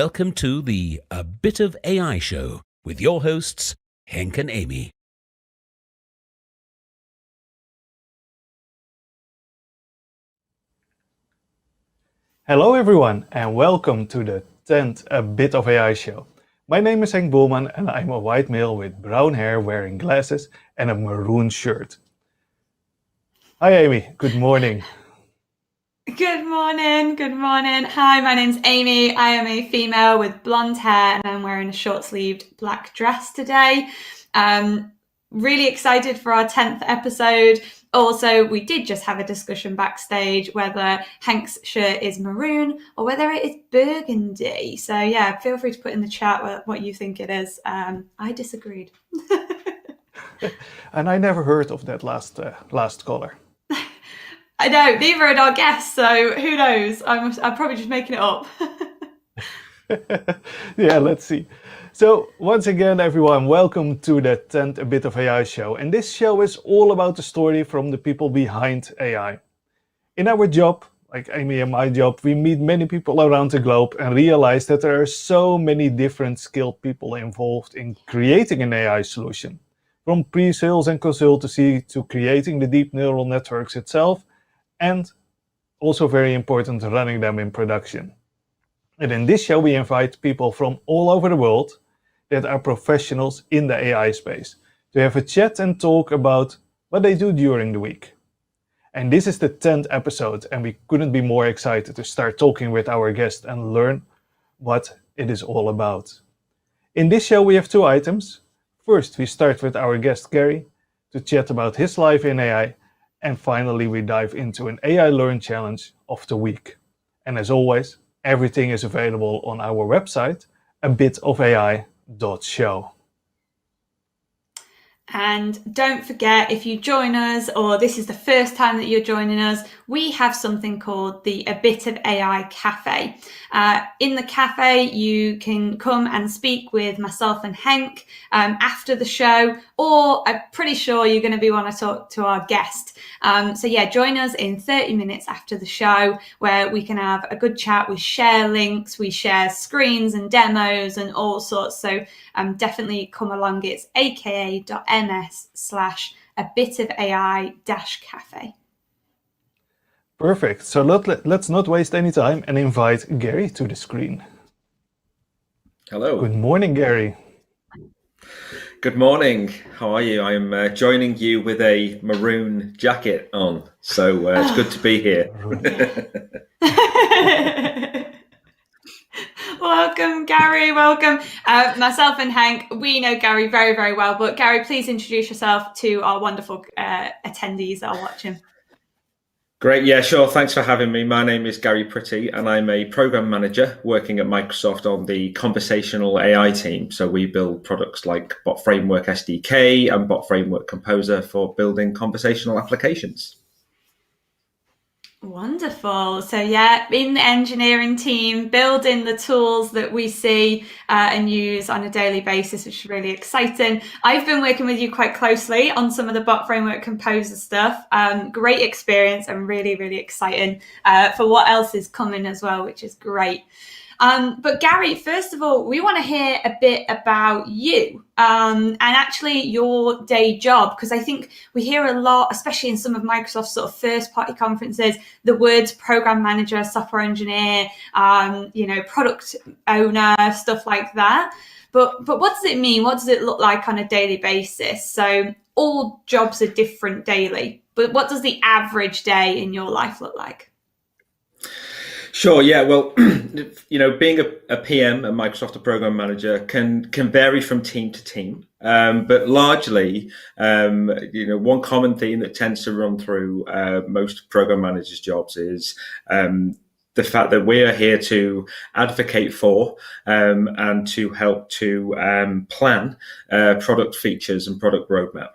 Welcome to the A Bit of AI show with your hosts, Henk and Amy. Hello everyone and welcome to the 10th A Bit of AI show. My name is Henk Boelman and I'm a white male with brown hair wearing glasses and a maroon shirt. Hi Amy, good morning. Good morning, good morning. Hi, my name's Amy. I am a female with blonde hair and I'm wearing a short-sleeved black dress today. Really excited for our 10th episode. Also, we did just have a discussion backstage whether Hank's shirt is maroon or whether it is burgundy. So yeah, feel free to put in the chat what you think it is. I disagreed. And I never heard of that last color. I know, neither had our guests, so who knows? I'm probably just making it up. Yeah, let's see. So once again, everyone, welcome to the 10th A Bit of AI show. And this show is all about the story from the people behind AI. In our job, like Amy and my job, we meet many people around the globe and realize that there are so many different skilled people involved in creating an AI solution. From pre-sales and consultancy to creating the deep neural networks itself, and also very important, running them in production. And in this show, we invite people from all over the world that are professionals in the AI space to have a chat and talk about what they do during the week. And this is the 10th episode, and we couldn't be more excited to start talking with our guest and learn what it is all about. In this show, we have two items. First, we start with our guest Gary to chat about his life in AI. And finally, we dive into an AI Learn Challenge of the week. And as always, everything is available on our website, abitofai.show. And don't forget, if you join us, or this is the first time that you're joining us, we have something called the A Bit of AI Cafe. In the cafe, you can come and speak with myself and Henk after the show, or I'm pretty sure you're going to want to talk to our guest. So yeah, join us in 30 minutes after the show, where we can have a good chat. We share links, we share screens and demos and all sorts. So definitely come along. It's aka.ms/abitofai-cafe. Perfect. So let's not waste any time and invite Gary to the screen. Hello. Good morning, Gary. Good morning. How are you? I'm joining you with a maroon jacket on, so it's good to be here. Welcome, Gary. Welcome. Myself and Hank, we know Gary very, very well. But Gary, please introduce yourself to our wonderful attendees that are watching. Great. Yeah, sure. Thanks for having me. My name is Gary Pretty, and I'm a program manager working at Microsoft on the conversational AI team. So we build products like Bot Framework SDK and Bot Framework Composer for building conversational applications. Wonderful. So yeah, in the engineering team, building the tools that we see and use on a daily basis, which is really exciting. I've been working with you quite closely on some of the Bot Framework Composer stuff. Great experience and really, really exciting for what else is coming as well, which is great. But Gary, first of all, we want to hear a bit about you and actually your day job, because I think we hear a lot, especially in some of Microsoft's sort of first-party conferences, the words program manager, software engineer, product owner, stuff like that. But what does it mean? What does it look like on a daily basis? So all jobs are different daily, but what does the average day in your life look like? Sure. Yeah. Well, being a PM, a Microsoft program manager, can vary from team to team. But largely, one common theme that tends to run through most program managers' jobs is the fact that we are here to advocate for and to help to plan product features and product roadmap.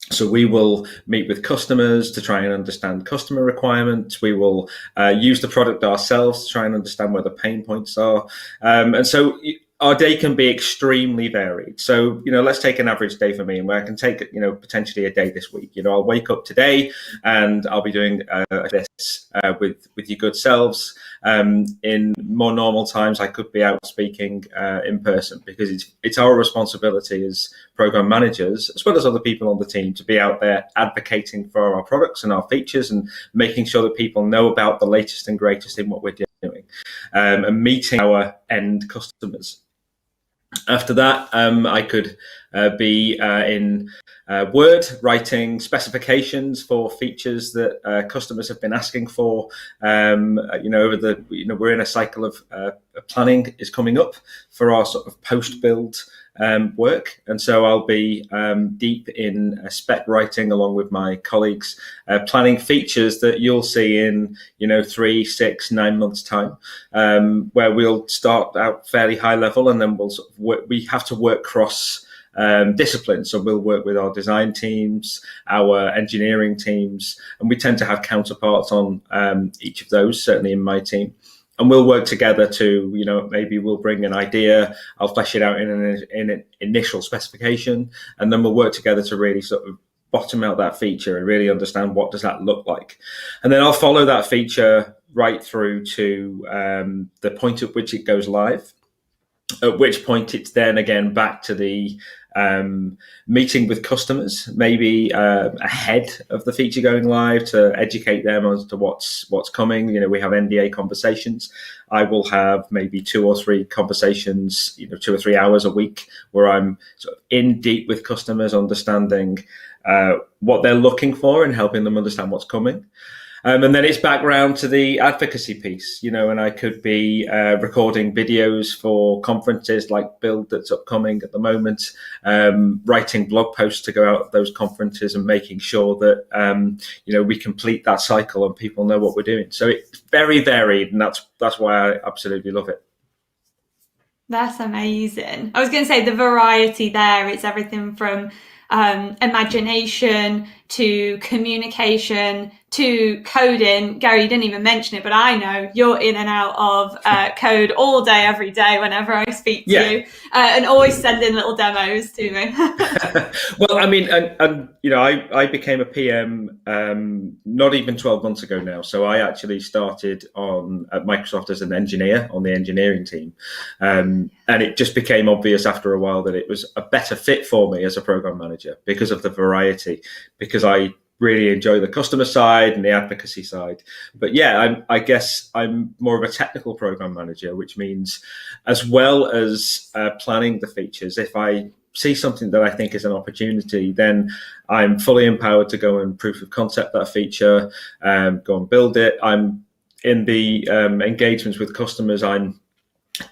So we will meet with customers to try and understand customer requirements. We will use the product ourselves to try and understand where the pain points are. And so our day can be extremely varied. So, let's take an average day for me, and where I can take, potentially a day this week. I'll wake up today and I'll be doing this with your good selves. In more normal times, I could be out speaking in person, because it's our responsibility as program managers, as well as other people on the team, to be out there advocating for our products and our features, and making sure that people know about the latest and greatest in what we're doing, and meeting our end customers. After that, I could be in Word, writing specifications for features that customers have been asking for. We're in a cycle of planning is coming up for our sort of post-build work, and so I'll be deep in spec writing along with my colleagues, planning features that you'll see in 3, 6, 9 months time, where we'll start out fairly high level, and then we'll sort of we have to work cross disciplines. So we'll work with our design teams, our engineering teams, and we tend to have counterparts on each of those, certainly in my team. And we'll work together to, maybe we'll bring an idea, I'll flesh it out in an initial specification, and then we'll work together to really sort of bottom out that feature and really understand what does that look like. And then I'll follow that feature right through to the point at which it goes live, at which point it's then again back to the meeting with customers, maybe ahead of the feature going live, to educate them as to what's coming. We have NDA conversations. I will have maybe 2 or 3 conversations, 2 or 3 hours a week, where I'm sort of in deep with customers, understanding what they're looking for and helping them understand what's coming. And then it's back round to the advocacy piece, and I could be recording videos for conferences like Build that's upcoming at the moment, writing blog posts to go out at those conferences, and making sure that, we complete that cycle and people know what we're doing. So it's very varied, and that's why I absolutely love it. That's amazing. I was going to say the variety there, it's everything from imagination to communication to coding. Gary, you didn't even mention it, but I know you're in and out of code all day, every day, whenever I speak to you, and always sending little demos to me. Well, I mean, I became a PM not even 12 months ago now. So I actually started at Microsoft as an engineer on the engineering team. And it just became obvious after a while that it was a better fit for me as a program manager because of the variety, because I really enjoy the customer side and the advocacy side. But yeah, I guess I'm more of a technical program manager, which means as well as planning the features, if I see something that I think is an opportunity, then I'm fully empowered to go and proof of concept that feature, go and build it. I'm in the engagements with customers. I'm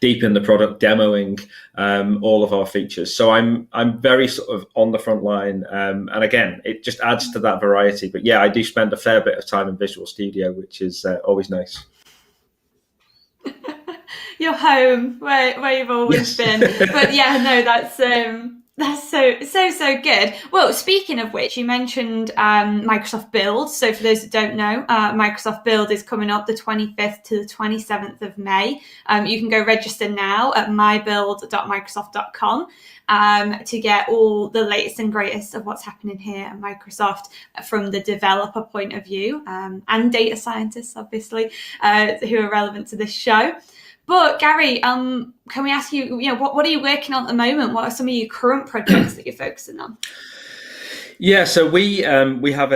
deep in the product, demoing all of our features. So I'm very sort of on the front line, and again, it just adds to that variety. But yeah, I do spend a fair bit of time in Visual Studio, which is always nice. Your home, where you've always been. But yeah, no, that's so good. Well, speaking of which, you mentioned Microsoft Build. So for those that don't know, Microsoft Build is coming up the 25th to the 27th of May. You can go register now at mybuild.microsoft.com to get all the latest and greatest of what's happening here at Microsoft from the developer point of view, and data scientists, obviously, who are relevant to this show. But Gary, can we ask you, what are you working on at the moment? What are some of your current projects that you're focusing on? Yeah, so we have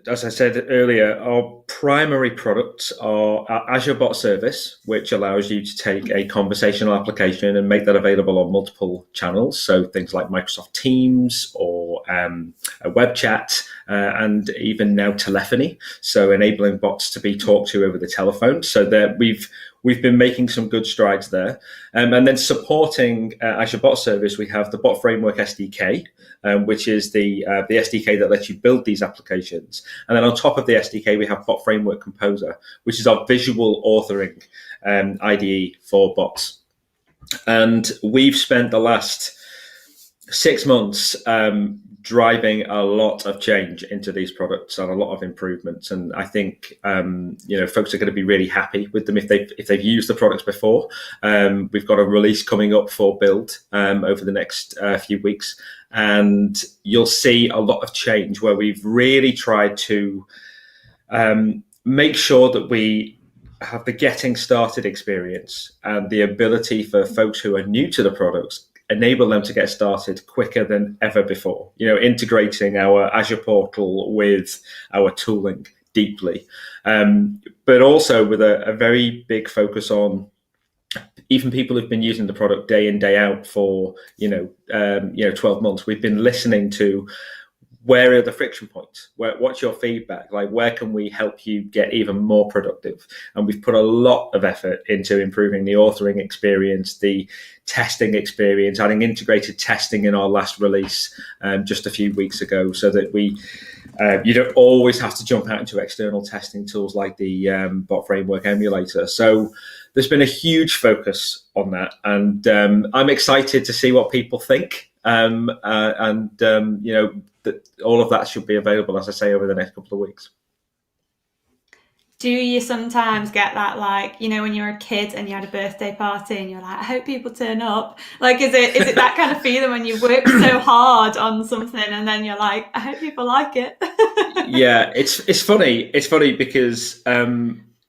as I said earlier, our primary products are our Azure Bot Service, which allows you to take a conversational application and make that available on multiple channels. So things like Microsoft Teams or a web chat, and even now telephony. So enabling bots to be talked to over the telephone. So that we've been making some good strides there. And then supporting Azure Bot Service, we have the Bot Framework SDK, which is the SDK that lets you build these applications. And then on top of the SDK, we have Bot Framework Composer, which is our visual authoring IDE for bots. And we've spent the last 6 months driving a lot of change into these products and a lot of improvements. And I think folks are going to be really happy with them if they've used the products before. We've got a release coming up for build over the next few weeks, and you'll see a lot of change where we've really tried to make sure that we have the getting started experience and the ability for folks who are new to the products, enable them to get started quicker than ever before. Integrating our Azure portal with our tooling deeply, but also with a very big focus on even people who've been using the product day in, day out for 12 months. We've been listening to where are the friction points? What's your feedback? Like, where can we help you get even more productive? And we've put a lot of effort into improving the authoring experience, the testing experience, adding integrated testing in our last release just a few weeks ago, so that you don't always have to jump out into external testing tools like the bot framework emulator. So there's been a huge focus on that, and I'm excited to see what people think. That all of that should be available, as I say, over the next couple of weeks. Do you sometimes get that, like, when you're a kid and you had a birthday party and you're like, I hope people turn up? Like, is it that kind of feeling when you've worked so hard on something and then you're like, I hope people like it? Yeah, it's funny. It's funny because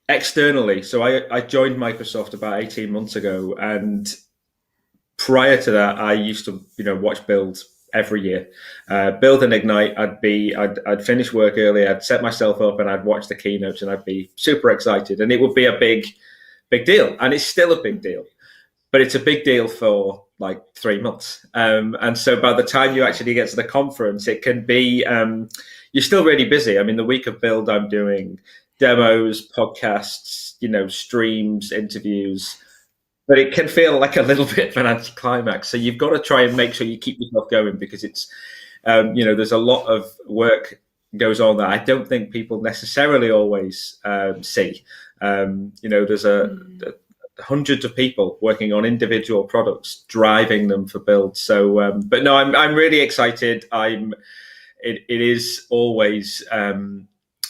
externally, so I joined Microsoft about 18 months ago, and prior to that, I used to watch builds every year. Build and Ignite, I'd finish work early, I'd set myself up and I'd watch the keynotes and I'd be super excited, and it would be a big deal, and it's still a big deal, but it's a big deal for like 3 months, and so by the time you actually get to the conference, it can be you're still really busy. I mean, the week of build, I'm doing demos, podcasts, streams, interviews, but it can feel like a little bit of an anticlimax. So you've got to try and make sure you keep yourself going, because it's, there's a lot of work goes on that I don't think people necessarily always see. There's hundreds of people working on individual products, driving them for build. So, but no, I'm really excited. It is always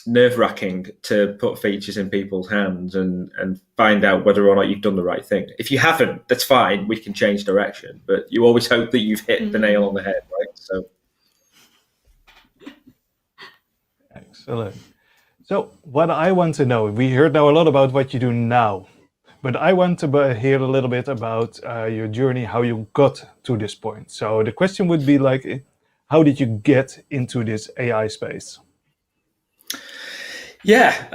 nerve-wracking to put features in people's hands and find out whether or not you've done the right thing. If you haven't, that's fine. We can change direction, but you always hope that you've hit the nail on the head, right? So, excellent. So what I want to know, we heard now a lot about what you do now, but I want to hear a little bit about your journey, how you got to this point. So the question would be like, how did you get into this AI space? Yeah,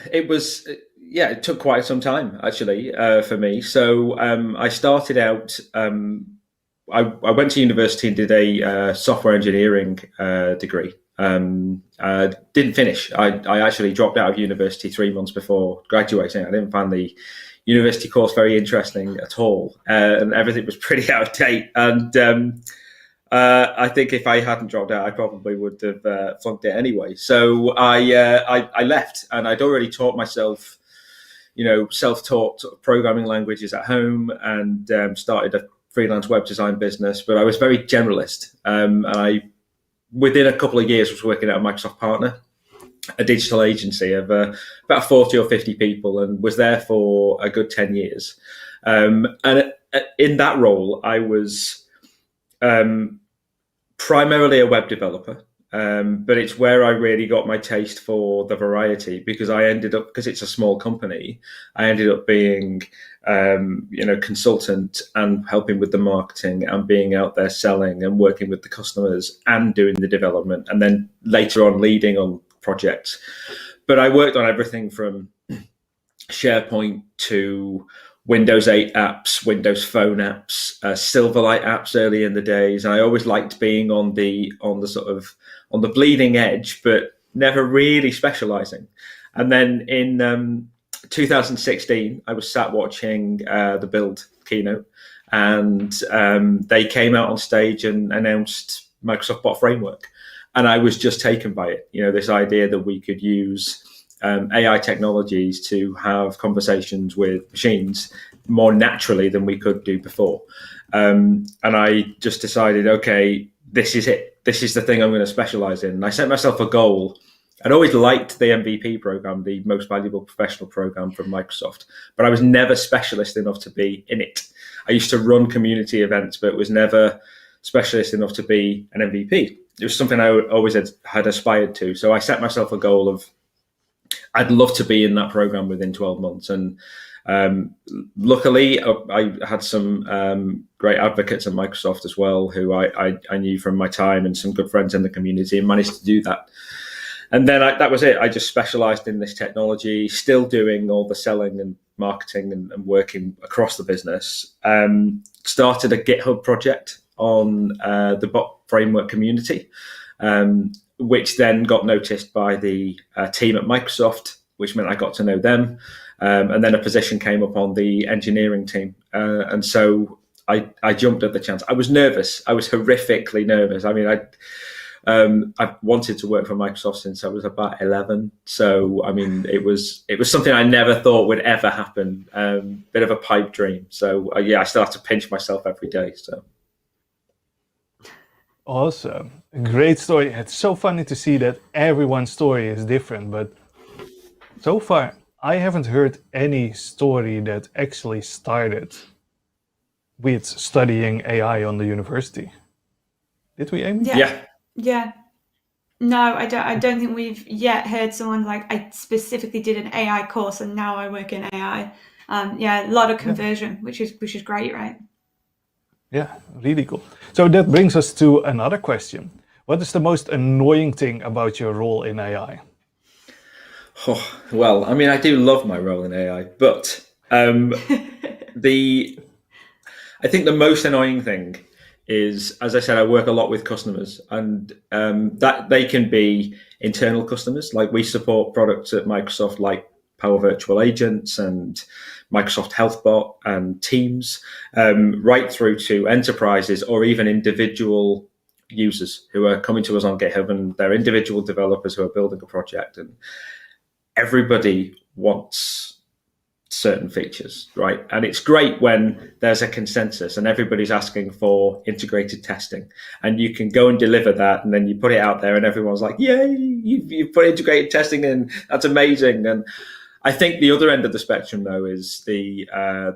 it took quite some time actually for me. So I started out, I went to university and did a software engineering degree. Didn't finish. I actually dropped out of university 3 months before graduating. I didn't find the university course very interesting at all, and everything was pretty out of date. And I think if I hadn't dropped out, I probably would have flunked it anyway. So I left, and I'd already taught myself, self-taught sort of programming languages at home, and started a freelance web design business. But I was very generalist, and within a couple of years was working at a Microsoft partner, a digital agency of about 40 or 50 people, and was there for a good 10 years. And in that role, I was primarily a web developer, but it's where I really got my taste for the variety, because because it's a small company, I ended up being, consultant and helping with the marketing and being out there selling and working with the customers and doing the development, and then later on leading on projects. But I worked on everything from SharePoint to Windows 8 apps, Windows Phone apps, Silverlight apps early in the days. And I always liked being on the bleeding edge, but never really specializing. And then in 2016, I was sat watching the Build keynote, and they came out on stage and announced Microsoft Bot Framework. And I was just taken by it. This idea that we could use AI technologies to have conversations with machines more naturally than we could do before. And I just decided, okay, this is it. this is the thing I'm going to specialize in. And I set myself a goal. I'd always liked the MVP program, the Most Valuable Professional program from Microsoft, but I was never specialist enough to be in it. I used to run community events, but was never specialist enough to be an MVP. It was something I always had aspired to. So I set myself a goal of, I'd love to be in that program within 12 months. And luckily, I had some great advocates at Microsoft as well, who I knew from my time, and some good friends in the community, and managed to do that. And then that was it. I just specialized in this technology, still doing all the selling and marketing and working across the business. Started a GitHub project on the bot framework community, which then got noticed by the team at Microsoft, which meant I got to know them. And then a position came up on the engineering team. And so I jumped at the chance. I was nervous. I was horrifically nervous. I mean, I've wanted to work for Microsoft since I was about 11. So, I mean, it was something I never thought would ever happen. Bit of a pipe dream. So, I still have to pinch myself every day. So. Awesome. A great story. It's so funny to see that everyone's story is different, but so far I haven't heard any story that actually started with studying AI on the university. Did we, Amy? Yeah. No, I don't think we've yet heard someone like, I specifically did an AI course and now I work in AI. A lot of conversion, which is great, right? Yeah, really cool. So that brings us to another question. What is the most annoying thing about your role in AI? Oh, well, I mean, I do love my role in AI, but I think the most annoying thing is, as I said, I work a lot with customers, and that they can be internal customers. Like, we support products at Microsoft like Power Virtual Agents and Microsoft HealthBot and Teams, right through to enterprises or even individual users who are coming to us on GitHub, and they're individual developers who are building a project, and everybody wants certain features, right? And it's great when there's a consensus and everybody's asking for integrated testing, and you can go and deliver that, and then you put it out there and everyone's like, yay, you've put integrated testing in, that's amazing. And I think the other end of the spectrum, though, is the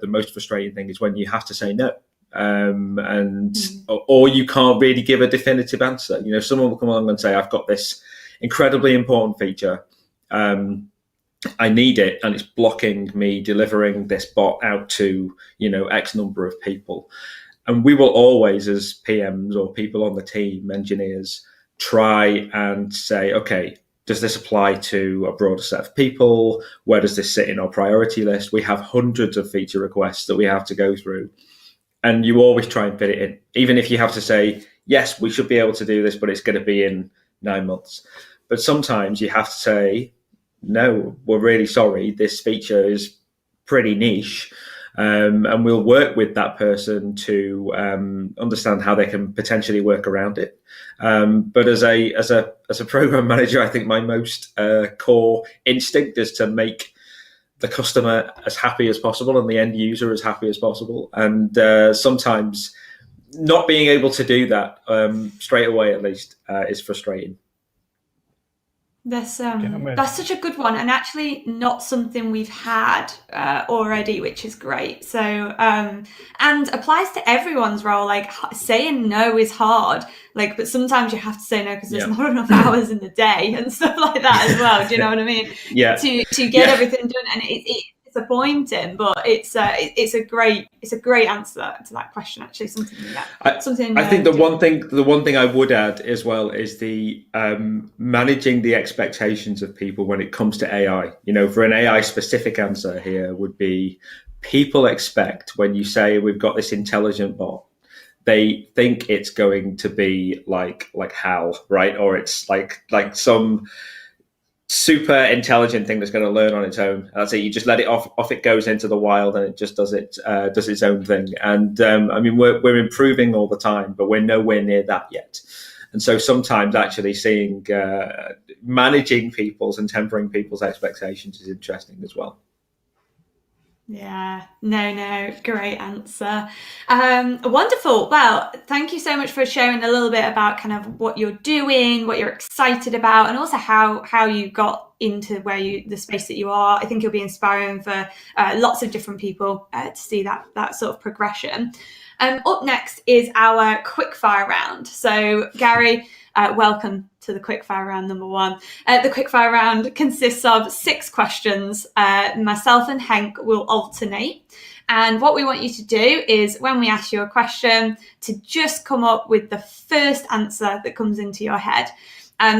most frustrating thing is when you have to say no, or you can't really give a definitive answer. You know, someone will come along and say, I've got this incredibly important feature, I need it, and it's blocking me delivering this bot out to, X number of people. And we will always, as PMs or people on the team, engineers, try and say, okay, does this apply to a broader set of people? Where does this sit in our priority list? We have hundreds of feature requests that we have to go through. And you always try and fit it in, even if you have to say, yes, we should be able to do this, but it's going to be in 9 months. But sometimes you have to say, no, we're really sorry, this feature is pretty niche, and we'll work with that person to understand how they can potentially work around it. But as a program manager, I think my most core instinct is to make the customer as happy as possible and the end user as happy as possible. And sometimes not being able to do that straight away, at least, is frustrating. That's such a good one, and actually not something we've had already, which is great. So and applies to everyone's role. Like, saying no is hard, but sometimes you have to say no because there's not enough hours in the day and stuff like that as well. Do you know what I mean? Yeah. To get everything done, and it's disappointing, but it's a great answer to that question. Actually, I think the one thing I would add as well is the managing the expectations of people when it comes to AI. For an AI specific answer here would be, people expect when you say we've got this intelligent bot, they think it's going to be like HAL, right? Or it's like some super intelligent thing that's going to learn on its own. That's it. You just let it off it goes into the wild, and it just does its own thing. And I mean, we're improving all the time, but we're nowhere near that yet. And so sometimes actually seeing managing people's and tempering people's expectations is interesting as well. Yeah, no, great answer. Wonderful. Well, thank you so much for sharing a little bit about kind of what you're doing, what you're excited about, and also how you got into the space that you are. I think it'll be inspiring for lots of different people to see that sort of progression. Up next is our quickfire round. So, Gary, welcome to the quickfire round number one. The quickfire round consists of 6 questions. Myself and Henk will alternate. And what we want you to do is, when we ask you a question, to just come up with the first answer that comes into your head.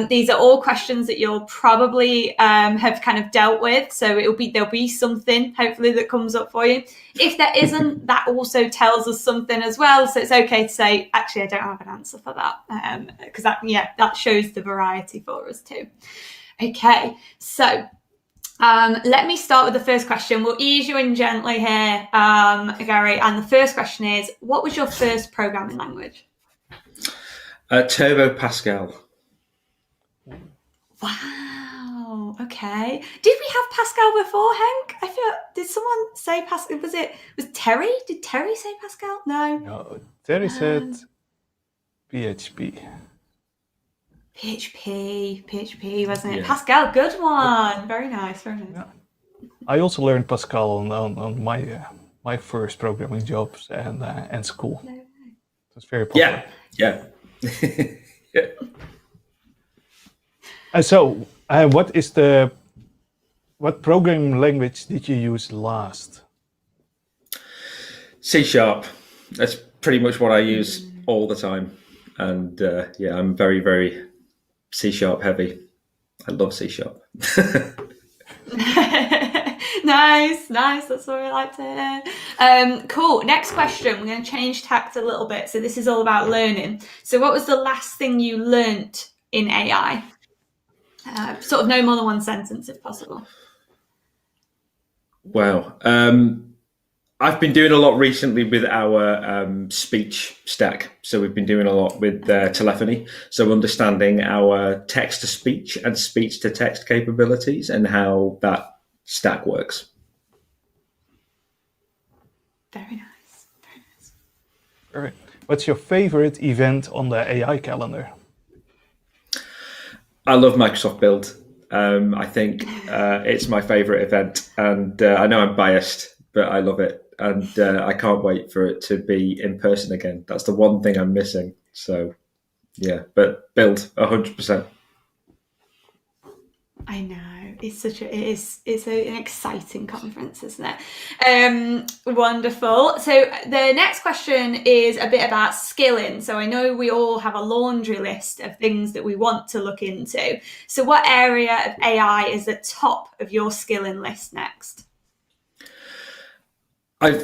These are all questions that you'll probably have kind of dealt with. So there'll be something hopefully that comes up for you. If there isn't, that also tells us something as well. So it's okay to say, actually, I don't have an answer for that, because that shows the variety for us too. Okay, so let me start with the first question. We'll ease you in gently here, Gary. And the first question is, what was your first programming language? Turbo Pascal. Wow. Okay. Did we have Pascal before, Henk? I feel. Did someone say Pascal? Was Terry? Did Terry say Pascal? No. No, Terry said PHP. PHP, wasn't it? Yeah. Pascal, good one. Very nice. Yeah. I also learned Pascal on my first programming jobs and school. No. It was very popular. Yeah. Yeah. So, what programming language did you use last? C#. That's pretty much what I use all the time. And I'm very, very C# heavy. I love C#. Nice. That's what we like to hear. Cool. Next question. We're going to change tact a little bit. So this is all about learning. So what was the last thing you learnt in AI? Sort of no more than one sentence, if possible. Wow. I've been doing a lot recently with our speech stack. So we've been doing a lot with telephony. So understanding our text-to-speech and speech-to-text capabilities and how that stack works. Very nice. All right. What's your favorite event on the AI calendar? I love Microsoft Build. I think it's my favorite event, and I know I'm biased, but I love it, and I can't wait for it to be in person again. That's the one thing I'm missing. So, yeah, but Build 100%. I know it's an exciting conference, isn't it? Wonderful. So the next question is a bit about skilling. So I know we all have a laundry list of things that we want to look into. So what area of AI is at top of your skilling list next?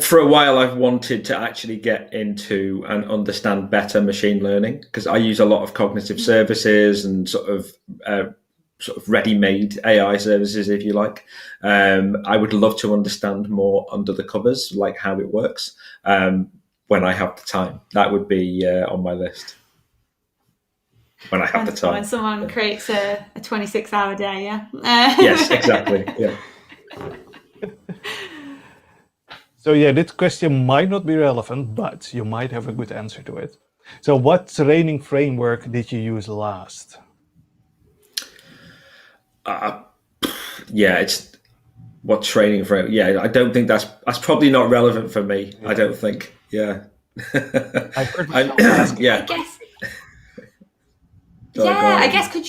For a while, I've wanted to actually get into and understand better machine learning, because I use a lot of cognitive services and sort of ready-made AI services, if you like. I would love to understand more under the covers, like how it works, when I have the time. That would be on my list. When I have the time. When someone creates a 26-hour day, yeah? Yes, exactly. Yeah. So yeah, this question might not be relevant, but you might have a good answer to it. So what training framework did you use last? It's what training for. Yeah, I don't think that's probably not relevant for me. Yeah. I don't think. Yeah. I heard myself asking. Yeah. I guess could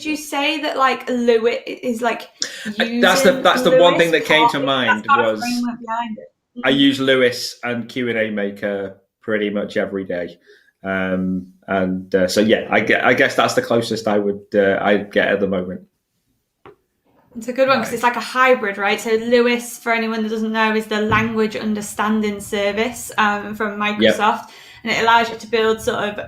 you say that like Lewis is like that's the one thing that came to mind was I use Lewis and Q&A Maker pretty much every day. So yeah, I guess that's the closest I'd get at the moment. It's a good one because it's like a hybrid, right? So Lewis, for anyone that doesn't know, is the language understanding service from Microsoft. Yep. And it allows you to build sort of,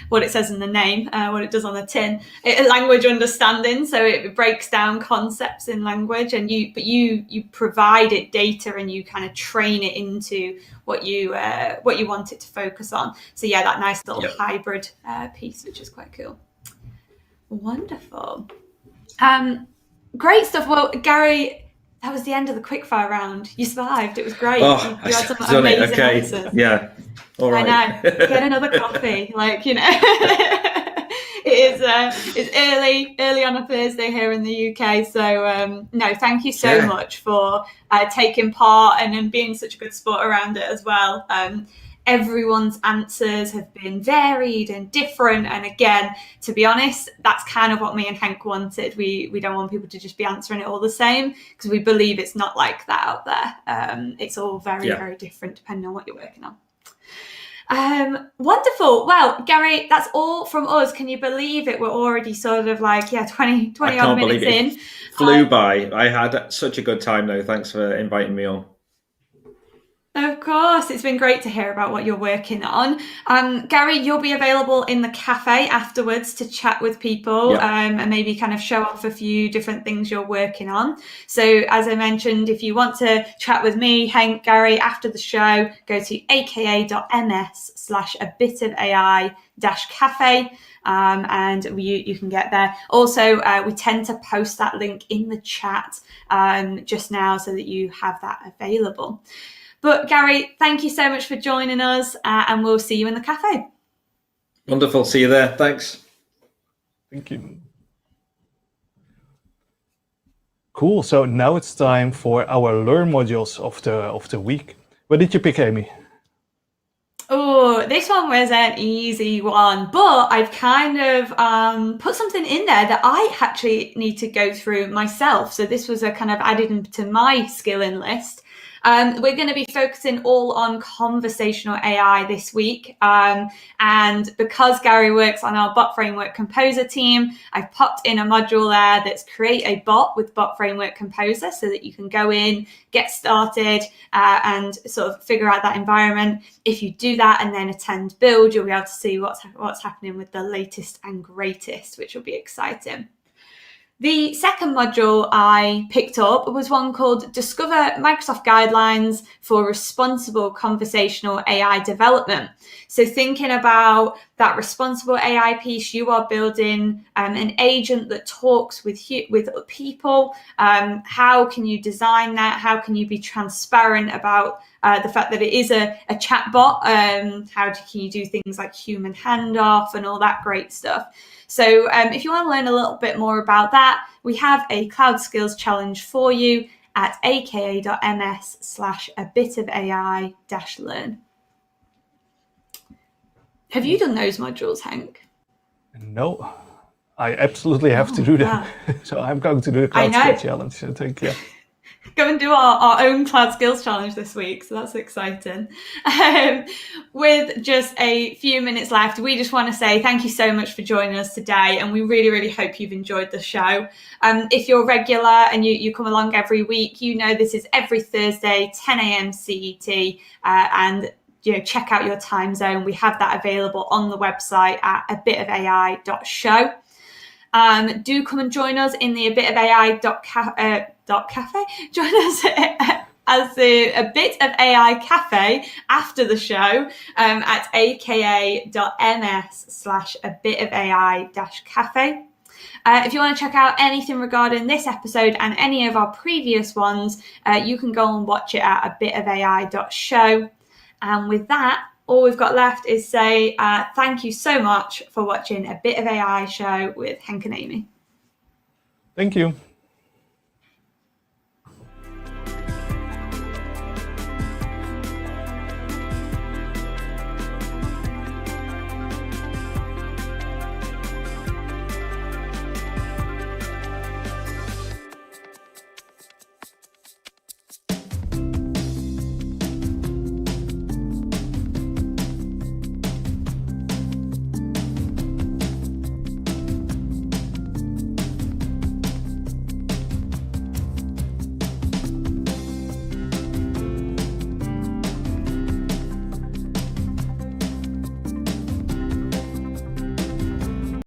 what it says in the name, what it does on the tin, language understanding. So it breaks down concepts in language, and you provide it data and you kind of train it into what you want it to focus on. So yeah, that nice little hybrid piece, which is quite cool. Wonderful. Great stuff. Well, Gary, That was the end of the quickfire round. You survived. It was great. Oh, you had some done it. amazing Okay. answers. Yeah. All right. I know. Get another coffee. It's early on a Thursday here in the UK. So no, thank you so much for taking part and being such a good sport around it as well. Everyone's answers have been varied and different. And again, to be honest, that's kind of what me and Henk wanted. We don't want people to just be answering it all the same, because we believe it's not like that out there. It's all very, very different depending on what you're working on. Wonderful. Well, Gary, that's all from us. Can you believe it? We're already sort of 20 odd minutes in. It flew by. I had such a good time though. Thanks for inviting me on. Of course, it's been great to hear about what you're working on. Gary, you'll be available in the cafe afterwards to chat with people and maybe kind of show off a few different things you're working on. So as I mentioned, if you want to chat with me, Henk, Gary, after the show, go to aka.ms/a-bit-of-ai-cafe. And you can get there. Also, we tend to post that link in the chat just now so that you have that available. But Gary, thank you so much for joining us, and we'll see you in the cafe. Wonderful. See you there. Thanks. Thank you. Cool. So now it's time for our Learn modules of the week. What did you pick, Amy? Oh, this one was an easy one, but I've kind of put something in there that I actually need to go through myself. So this was a kind of added into my skilling list. We're going to be focusing all on conversational AI this week. And because Gary works on our Bot Framework Composer team, I've popped in a module there that's create a bot with Bot Framework Composer so that you can go in, get started, and sort of figure out that environment. If you do that and then attend build, you'll be able to see what's happening with the latest and greatest, which will be exciting. The second module I picked up was one called Discover Microsoft Guidelines for Responsible Conversational AI Development. So thinking about that responsible AI piece, you are building an agent that talks with people. How can you design that? How can you be transparent about the fact that it is a chatbot? How can you do things like human handoff and all that great stuff? So if you want to learn a little bit more about that, we have a Cloud Skills Challenge for you at aka.ms/a-bit-of-ai-learn. Have you done those modules, Henk? No, I absolutely have to do them. So I'm going to do the Cloud Skills Challenge. So thank you. Go and do our own Cloud Skills Challenge this week. So that's exciting. With just a few minutes left, we just want to say thank you so much for joining us today. And we really, really hope you've enjoyed the show. If you're regular and you come along every week, you know this is every Thursday, 10 a.m. CET. And check out your time zone. We have that available on the website at abitofai.show. Do come and join us in the abitofai.cafe. Join us as a bit of AI cafe after the show at aka.ms/a-bit-of-ai-cafe. If you want to check out anything regarding this episode and any of our previous ones, you can go and watch it at abitofai.show. And with that, all we've got left is say thank you so much for watching A Bit of AI show with Henk and Amy. Thank you.